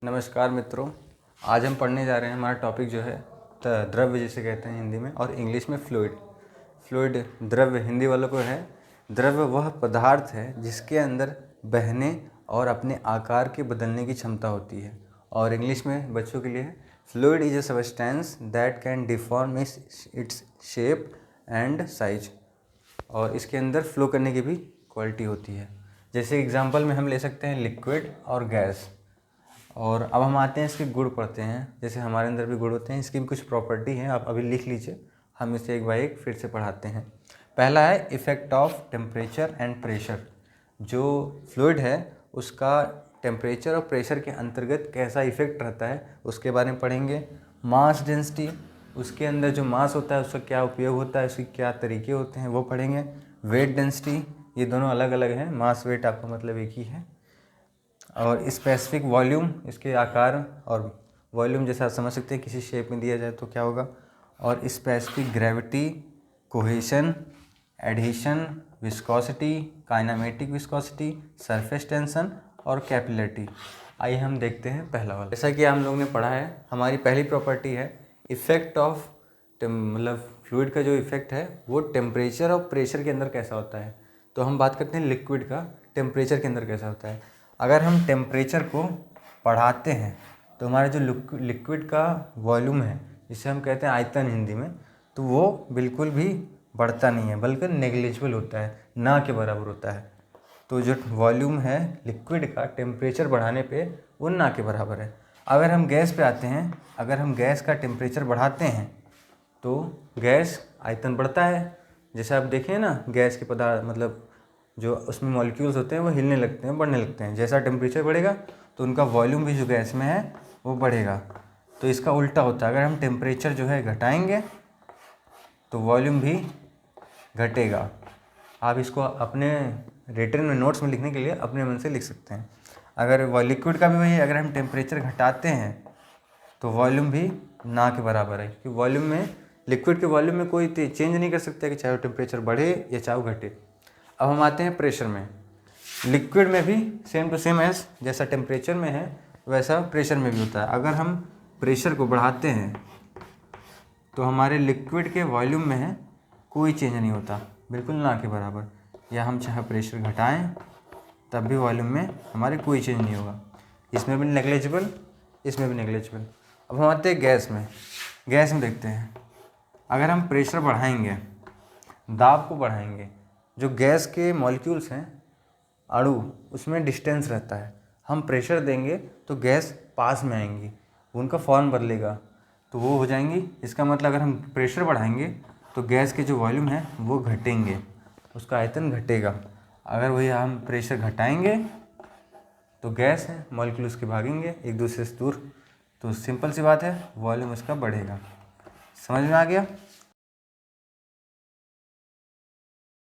नमस्कार मित्रों, आज हम पढ़ने जा रहे हैं। हमारा टॉपिक जो है द्रव्य जिसे कहते हैं हिंदी में, और इंग्लिश में फ्लूइड। फ्लूइड द्रव्य हिंदी वालों को है। द्रव्य वह पदार्थ है जिसके अंदर बहने और अपने आकार के बदलने की क्षमता होती है। और इंग्लिश में बच्चों के लिए है, fluid is a substance that can deform its shape and size. और इसके अंदर फ्लो करने की भी क्वालिटी होती है। जैसे एग्जाम्पल में हम ले सकते हैं लिक्विड और गैस। और अब हम आते हैं इसके गुण पढ़ते हैं। जैसे हमारे अंदर भी गुण होते हैं, इसकी भी कुछ प्रॉपर्टी हैं, आप अभी लिख लीजिए। हम इसे एक बाय एक फिर से पढ़ाते हैं। पहला है effect of temperature and pressure. जो फ्लूइड है उसका टेम्परेचर और प्रेशर के अंतर्गत कैसा इफेक्ट रहता है उसके बारे में पढ़ेंगे। मास डेंसिटी, उसके अंदर जो मास होता है उसका क्या उपयोग होता है, उसके क्या तरीके होते हैं वो पढ़ेंगे। वेट डेंसिटी, ये दोनों अलग अलग हैं, मास वेट आपका मतलब एक ही है। और स्पेसिफिक वॉल्यूम, इसके आकार और वॉल्यूम जैसे आप समझ सकते हैं किसी शेप में दिया जाए तो क्या होगा। और specific gravity, cohesion, adhesion, viscosity, kinematic viscosity, surface tension और कैपिलरिटी। आइए हम देखते हैं पहला वाला। जैसा कि हम लोगों ने पढ़ा है, हमारी पहली प्रॉपर्टी है इफ़ेक्ट ऑफ मतलब फ्लूइड का जो इफ़ेक्ट है वो टेम्परेचर और प्रेशर के अंदर कैसा होता है। तो हम बात करते हैं लिक्विड का टेम्परेचर के अंदर कैसा होता है। अगर हम टेम्परेचर को बढ़ाते हैं तो हमारा जो लिक्विड का वॉल्यूम है, जिसे हम कहते हैं आयतन हिंदी में, तो वो बिल्कुल भी बढ़ता नहीं है बल्कि नेग्लिजिबल होता है, ना के बराबर होता है। तो जो वॉल्यूम है लिक्विड का टेम्परेचर बढ़ाने पे वो ना के बराबर है। अगर हम गैस पे आते हैं, अगर हम गैस का टेम्परेचर बढ़ाते हैं तो गैस आयतन बढ़ता है। जैसे आप देखें ना, गैस के पदार्थ मतलब जो उसमें मॉलिक्यूल्स होते हैं वो हिलने लगते हैं, बढ़ने लगते हैं। जैसा टेम्परेचर बढ़ेगा तो उनका वॉल्यूम भी जो गैस में है वो बढ़ेगा। तो इसका उल्टा होता है, अगर हम टेम्परेचर जो है घटाएंगे तो वॉल्यूम भी घटेगा। आप इसको अपने रिटन में नोट्स में लिखने के लिए अपने मन से लिख सकते हैं। अगर वह लिक्विड का भी वही है, अगर हम टेम्परेचर घटाते हैं तो वॉल्यूम भी ना के बराबर है, क्योंकि वॉल्यूम में लिक्विड के वॉल्यूम में कोई चेंज नहीं कर सकता कि चाहे वो टेम्परेचर बढ़े या चाहे वो घटे। अब हम आते हैं प्रेशर में। लिक्विड में भी सेम टू सेम एज जैसा टेम्परेचर में है वैसा प्रेशर में भी होता है। अगर हम प्रेशर को बढ़ाते हैं तो हमारे लिक्विड के वॉल्यूम में है कोई चेंज नहीं होता, बिल्कुल ना के बराबर। या हम चाहे प्रेशर घटाएं तब भी वॉल्यूम में हमारे कोई चेंज नहीं होगा। इसमें भी नेग्लिजिबल, इसमें भी नेग्लिजिबल। अब हम आते हैं गैस में। गैस में देखते हैं, अगर हम प्रेशर बढ़ाएंगे, दाब को बढ़ाएंगे, जो गैस के मॉलिक्यूल्स हैं अणु, उसमें डिस्टेंस रहता है। हम प्रेशर देंगे तो गैस पास में आएंगी, उनका फॉर्म बदलेगा तो वो हो जाएंगी। इसका मतलब अगर हम प्रेशर बढ़ाएंगे तो गैस के जो वॉल्यूम है वो घटेंगे, उसका आयतन घटेगा। अगर वही हम प्रेशर घटाएंगे तो गैस है मॉलिक्यूल्स के भागेंगे एक दूसरे से दूर, तो सिंपल सी बात है, वॉल्यूम उसका बढ़ेगा। समझ में आ गया।